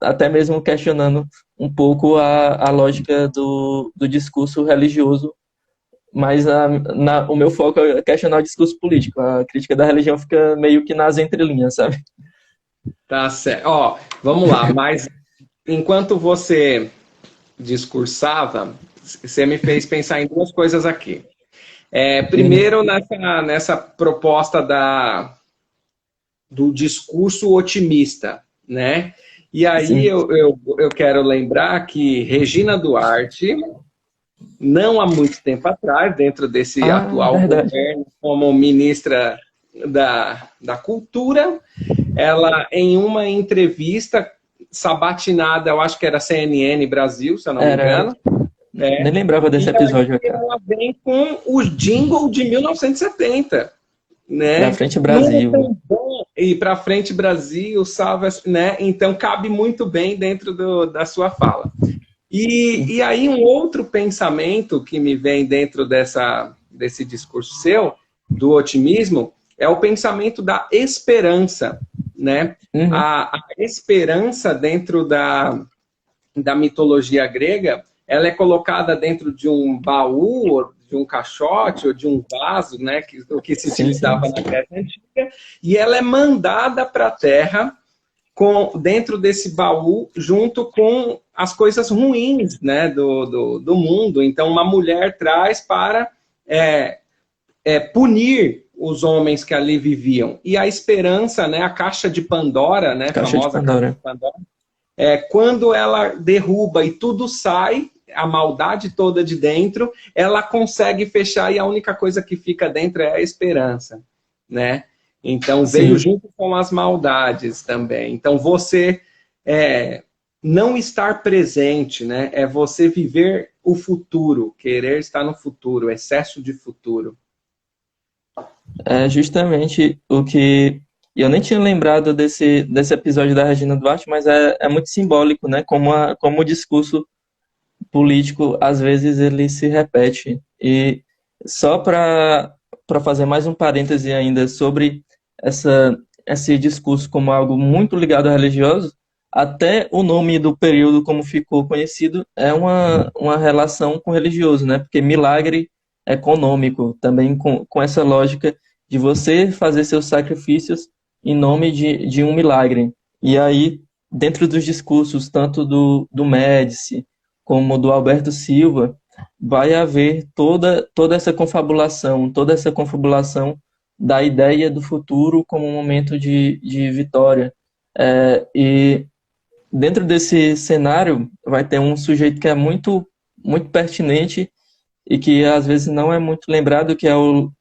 Até mesmo questionando um pouco a lógica do discurso religioso, mas o meu foco é questionar o discurso político. A crítica da religião fica meio que nas entrelinhas, sabe? Tá certo. Ó, vamos lá, mas enquanto você discursava, você me fez pensar em duas coisas aqui. Primeiro, nessa proposta do discurso otimista, né? E aí eu quero lembrar que Regina Duarte, não há muito tempo atrás, dentro desse atual governo, como ministra da Cultura, ela, em uma entrevista sabatinada, eu acho que era CNN Brasil, se eu não me engano. Nem lembrava desse episódio. Ela vem com o jingle de 1970. Né? Pra frente Brasil. E para frente Brasil, salve, né? Então cabe muito bem dentro da sua fala. E aí um outro pensamento que me vem dentro desse discurso seu, do otimismo, é o pensamento da esperança, né? A esperança dentro da mitologia grega, ela é colocada dentro de um baú, de um caixote ou de um vaso, né, o que se utilizava na Grécia Antiga, e ela é mandada para a Terra dentro desse baú, junto com as coisas ruins, né, do mundo. Então, uma mulher traz para punir os homens que ali viviam. E a esperança, né, a caixa de Pandora, né, famosa caixa de Pandora, quando ela derruba e tudo sai, a maldade toda de dentro, ela consegue fechar e a única coisa que fica dentro é a esperança, né? Então, veio junto com as maldades também. Então, você não estar presente, né? É você viver o futuro, querer estar no futuro, excesso de futuro. É justamente o que... Eu nem tinha lembrado desse episódio da Regina Duarte, mas é muito simbólico, né? Como o discurso político, às vezes, ele se repete. E só para fazer mais um parêntese ainda sobre esse discurso como algo muito ligado ao religioso, até o nome do período como ficou conhecido é uma relação com religioso, né? Porque milagre econômico, também com essa lógica de você fazer seus sacrifícios em nome de um milagre. E aí, dentro dos discursos, tanto do Médici como do Alberto Silva, vai haver toda essa confabulação da ideia do futuro como um momento de vitória. E dentro desse cenário vai ter um sujeito que é muito, muito pertinente e que às vezes não é muito lembrado, que é o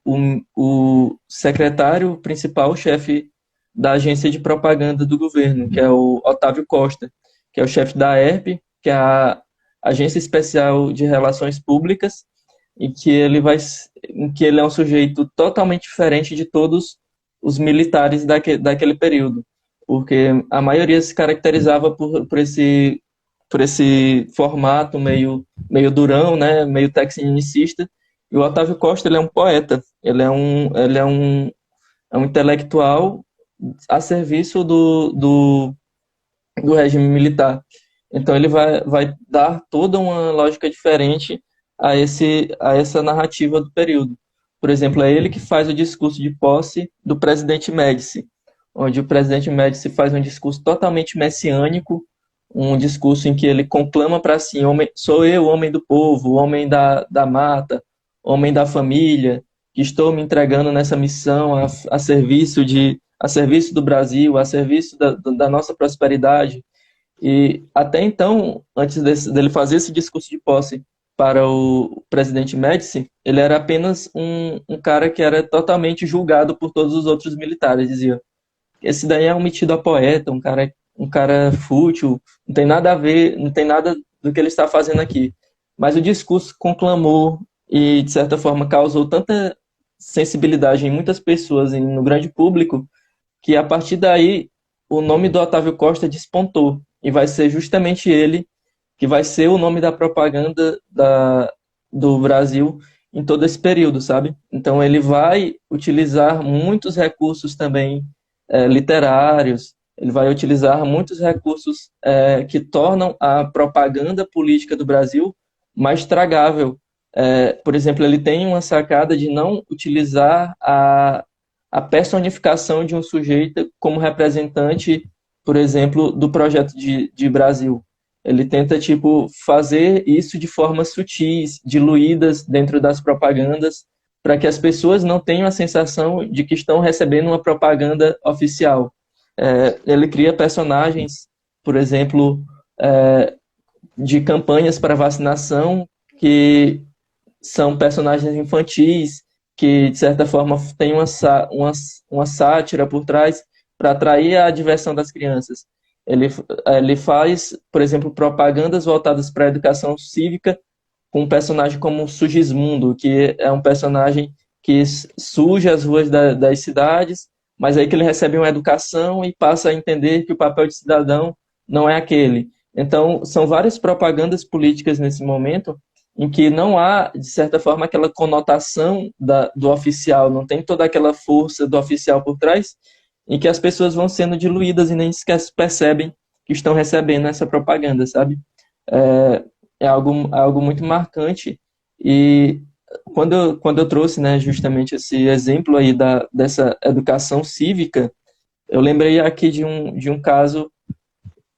secretário principal, chefe da agência de propaganda do governo, que é o Otávio Costa, que é o chefe da AERP, que é a Agência Especial de Relações Públicas, em que ele é um sujeito totalmente diferente de todos os militares daquele período, porque a maioria se caracterizava por esse formato meio durão, né, meio tecnicista, e o Otávio Costa, ele é um poeta, ele é um intelectual a serviço do regime militar. Então ele vai dar toda uma lógica diferente a essa narrativa do período. Por exemplo, é ele que faz o discurso de posse do presidente Médici, onde o presidente Médici faz um discurso totalmente messiânico, um discurso em que ele conclama para si: sou eu, homem do povo, homem da mata, homem da família, que estou me entregando nessa missão a serviço do Brasil, a serviço da nossa prosperidade. E até então, antes dele fazer esse discurso de posse para o presidente Médici, ele era apenas um cara que era totalmente julgado por todos os outros militares. Dizia: esse daí é um metido a poeta, um cara fútil, não tem nada a ver, não tem nada do que ele está fazendo aqui. Mas o discurso conclamou e, de certa forma, causou tanta sensibilidade em muitas pessoas, no grande público, que a partir daí o nome do Otávio Costa despontou. E vai ser justamente ele que vai ser o nome da propaganda do Brasil em todo esse período, sabe? Então ele vai utilizar muitos recursos também literários, ele vai utilizar muitos recursos que tornam a propaganda política do Brasil mais tragável. Por exemplo, ele tem uma sacada de não utilizar a personificação de um sujeito como representante, por exemplo, do projeto de Brasil. Ele tenta, tipo, fazer isso de formas sutis, diluídas dentro das propagandas, para que as pessoas não tenham a sensação de que estão recebendo uma propaganda oficial. Ele cria personagens, por exemplo, de campanhas para vacinação, que são personagens infantis, que, de certa forma, tem uma sátira por trás para atrair a diversão das crianças. Ele faz, por exemplo, propagandas voltadas para a educação cívica com um personagem como Sugismundo, que é um personagem que suja as ruas das cidades, mas aí que ele recebe uma educação e passa a entender que o papel de cidadão não é aquele. Então, são várias propagandas políticas nesse momento em que não há, de certa forma, aquela conotação do oficial, não tem toda aquela força do oficial por trás, em que as pessoas vão sendo diluídas e nem sequer percebem que estão recebendo essa propaganda, sabe? É algo muito marcante. E quando eu trouxe, né, justamente esse exemplo aí dessa educação cívica, eu lembrei aqui de um caso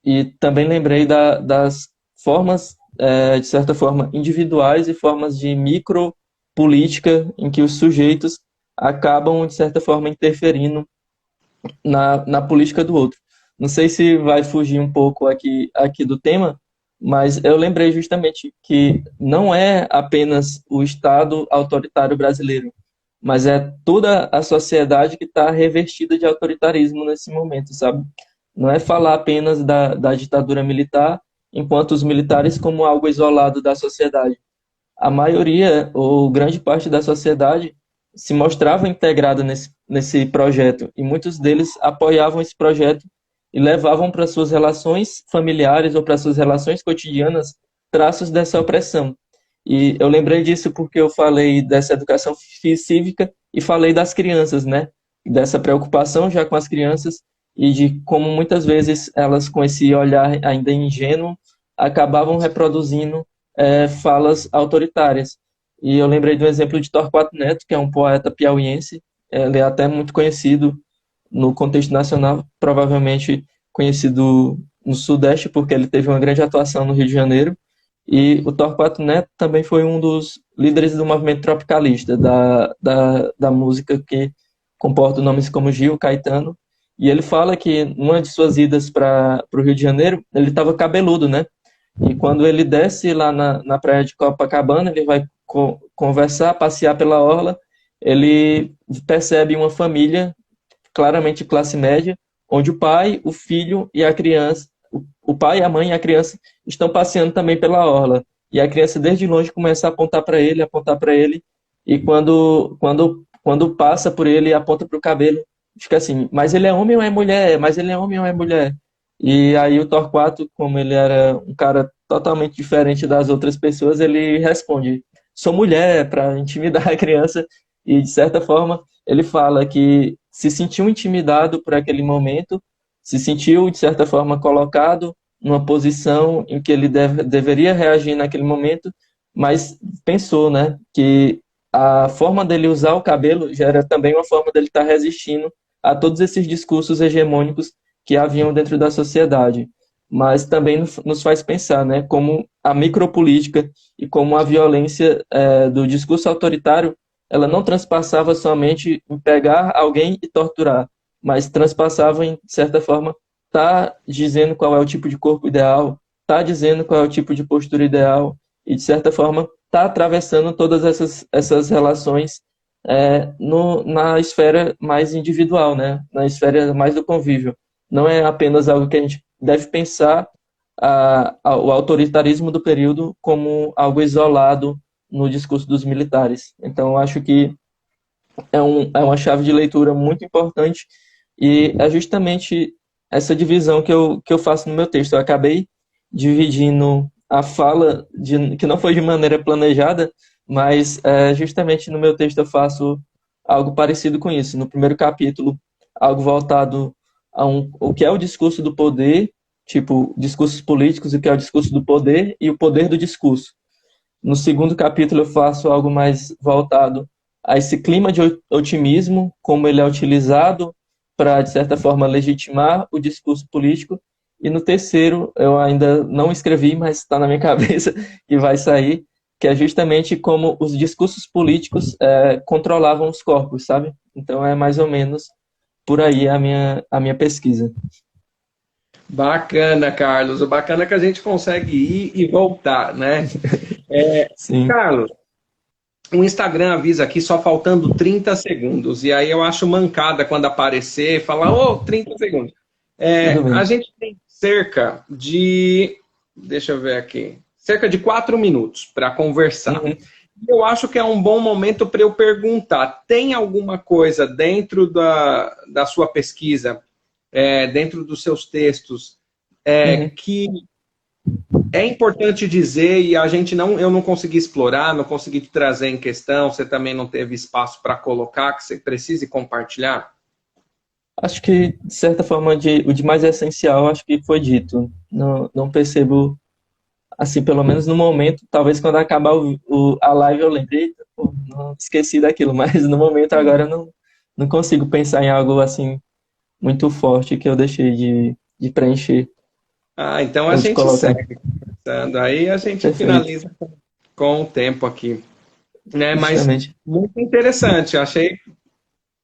e também lembrei das formas, de certa forma, individuais e formas de micropolítica em que os sujeitos acabam, de certa forma, interferindo na política do outro. Não sei se vai fugir um pouco aqui do tema, mas eu lembrei justamente que não é apenas o Estado autoritário brasileiro, mas é toda a sociedade que está revestida de autoritarismo nesse momento, sabe? Não é falar apenas da ditadura militar, enquanto os militares como algo isolado da sociedade. A maioria, ou grande parte da sociedade, se mostrava integrada nesse projeto, e muitos deles apoiavam esse projeto e levavam para suas relações familiares ou para suas relações cotidianas traços dessa opressão. E eu lembrei disso porque eu falei dessa educação cívica e falei das crianças, né? Dessa preocupação já com as crianças e de como muitas vezes elas, com esse olhar ainda ingênuo, acabavam reproduzindo falas autoritárias. E eu lembrei do exemplo de Torquato Neto, que é um poeta piauiense. Ele é até muito conhecido no contexto nacional, provavelmente conhecido no Sudeste, porque ele teve uma grande atuação no Rio de Janeiro. E o Torquato Neto também foi um dos líderes do movimento tropicalista, da música que comporta nomes como Gil, Caetano. E ele fala que, numa de suas idas para o Rio de Janeiro, ele estava cabeludo, né? E quando ele desce lá na praia de Copacabana, ele vai conversar, passear pela orla, ele percebe uma família claramente classe média, onde o pai, o filho e a criança, o pai, a mãe e a criança estão passeando também pela orla. E a criança desde longe começa a apontar para ele, e quando passa por ele e aponta para o cabelo, fica assim, mas ele é homem ou é mulher? Mas ele é homem ou é mulher? E aí o Torquato, como ele era um cara totalmente diferente das outras pessoas, ele responde, sou mulher, para intimidar a criança. E, de certa forma, ele fala que se sentiu intimidado por aquele momento, se sentiu, de certa forma, colocado numa posição em que ele deveria reagir naquele momento, mas pensou, né, que a forma dele usar o cabelo já era também uma forma dele estar resistindo a todos esses discursos hegemônicos que haviam dentro da sociedade. Mas também nos faz pensar, né, como a micropolítica e como a violência do discurso autoritário, ela não transpassava somente em pegar alguém e torturar, mas transpassava em, de certa forma, tá dizendo qual é o tipo de corpo ideal, tá dizendo qual é o tipo de postura ideal, e, de certa forma, tá atravessando todas essas relações na esfera mais individual, né? Na esfera mais do convívio. Não é apenas algo que a gente deve pensar o autoritarismo do período como algo isolado no discurso dos militares. Então, eu acho que é uma chave de leitura muito importante e é justamente essa divisão que eu faço no meu texto. Eu acabei dividindo a fala que não foi de maneira planejada, mas justamente no meu texto eu faço algo parecido com isso. No primeiro capítulo, algo voltado o que é o discurso do poder, tipo, discursos políticos, o que é o discurso do poder e o poder do discurso. No segundo capítulo, eu faço algo mais voltado a esse clima de otimismo, como ele é utilizado para, de certa forma, legitimar o discurso político. E no terceiro, eu ainda não escrevi, mas está na minha cabeça que vai sair, que é justamente como os discursos políticos controlavam os corpos, sabe? Então é mais ou menos por aí a minha pesquisa. Bacana, Carlos. O bacana é que a gente consegue ir e voltar, né? Sim. Carlos, o Instagram avisa aqui só faltando 30 segundos. E aí eu acho mancada quando aparecer, falar, 30 segundos. Tudo A bem. gente tem cerca de, deixa eu ver aqui, cerca de 4 minutos para conversar. Uhum. Eu acho que é um bom momento para eu perguntar, tem alguma coisa dentro da sua pesquisa, dentro dos seus textos, Uhum. que é importante dizer e eu não consegui explorar, não consegui trazer em questão, você também não teve espaço para colocar, que você precise compartilhar? Acho que, de certa forma, o de mais essencial, acho que foi dito. Não, não percebo, assim, pelo menos no momento, talvez quando acabar a live eu lembrei, pô, não esqueci daquilo, mas no momento agora eu não consigo pensar em algo, assim, muito forte que eu deixei de preencher Então a ou de gente colocar. segue conversando, aí a gente Perfeito, finaliza com o tempo aqui, né? Mas justamente. muito interessante, achei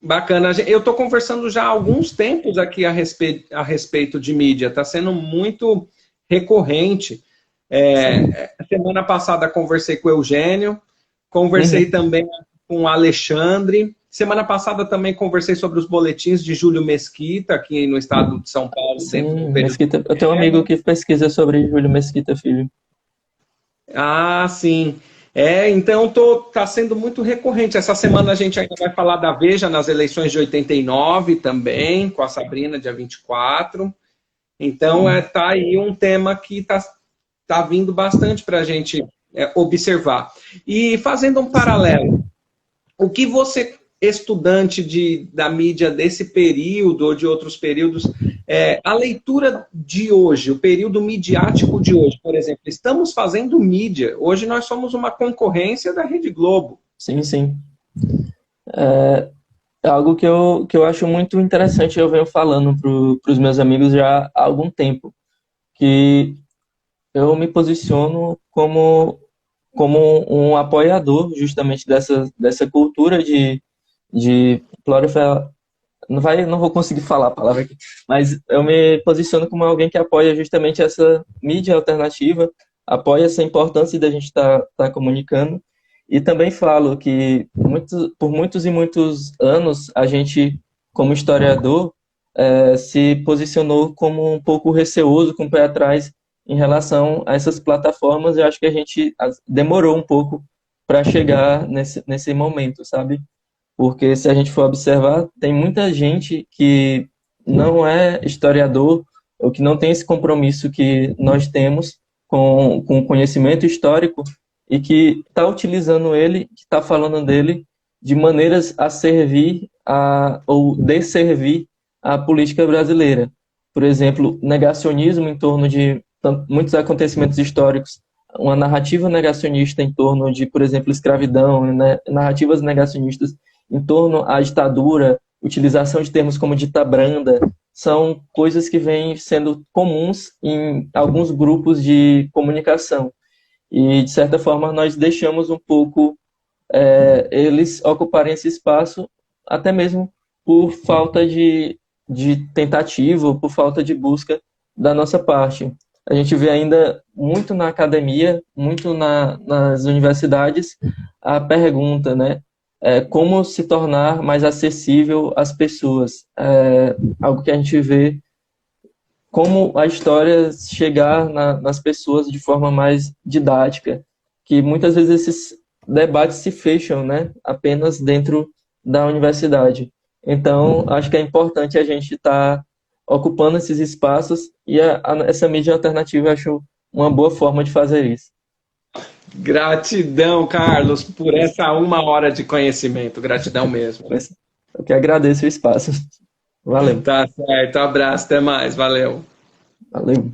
bacana. Eu estou conversando já há alguns tempos aqui a respeito de mídia, está sendo muito recorrente. Sim. Semana passada conversei com o Eugênio, conversei Uhum. também com o Alexandre. Semana passada também conversei sobre os boletins de Júlio Mesquita, aqui no estado de São Paulo, dentro do Sim, período. Mesquita. Eu tenho um amigo que pesquisa sobre Júlio Mesquita Filho. Ah, sim. Então tá sendo muito recorrente. Essa semana a gente ainda vai falar da Veja nas eleições de 89 também, com a Sabrina, dia 24. Então, Sim. tá aí um tema que tá vindo bastante para a gente observar. E fazendo um paralelo, o que você, estudante da mídia desse período ou de outros períodos, a leitura de hoje, o período midiático de hoje, por exemplo, estamos fazendo mídia. Hoje nós somos uma concorrência da Rede Globo. Sim, sim. É algo que eu acho muito interessante, eu venho falando para os meus amigos já há algum tempo, que eu me posiciono como um apoiador justamente dessa cultura de proliferar. Não vou conseguir falar a palavra aqui, mas eu me posiciono como alguém que apoia justamente essa mídia alternativa, apoia essa importância da gente estar comunicando, e também falo que por muitos e muitos anos a gente, como historiador, se posicionou como um pouco receoso, com o pé atrás em relação a essas plataformas. Eu acho que a gente demorou um pouco para chegar nesse momento, sabe? Porque se a gente for observar, tem muita gente que não é historiador ou que não tem esse compromisso que nós temos com o conhecimento histórico e que está utilizando ele, que está falando dele de maneiras a servir ou desservir a política brasileira. Por exemplo, negacionismo em torno de muitos acontecimentos históricos, uma narrativa negacionista em torno de, por exemplo, escravidão, né? Narrativas negacionistas em torno à ditadura, utilização de termos como dita branda, são coisas que vêm sendo comuns em alguns grupos de comunicação. E, de certa forma, nós deixamos um pouco eles ocuparem esse espaço, até mesmo por falta de tentativa, por falta de busca da nossa parte. A gente vê ainda muito na academia, muito nas universidades, a pergunta, né? Como se tornar mais acessível às pessoas? Algo que a gente vê como a história chegar nas pessoas de forma mais didática, que muitas vezes esses debates se fecham, né, apenas dentro da universidade. Então, acho que é importante a gente estar ocupando esses espaços e essa mídia alternativa eu acho uma boa forma de fazer isso. Gratidão, Carlos, por essa 1 hora de conhecimento. Gratidão mesmo. Eu que agradeço o espaço. Valeu. Tá certo, abraço, até mais, valeu. Valeu.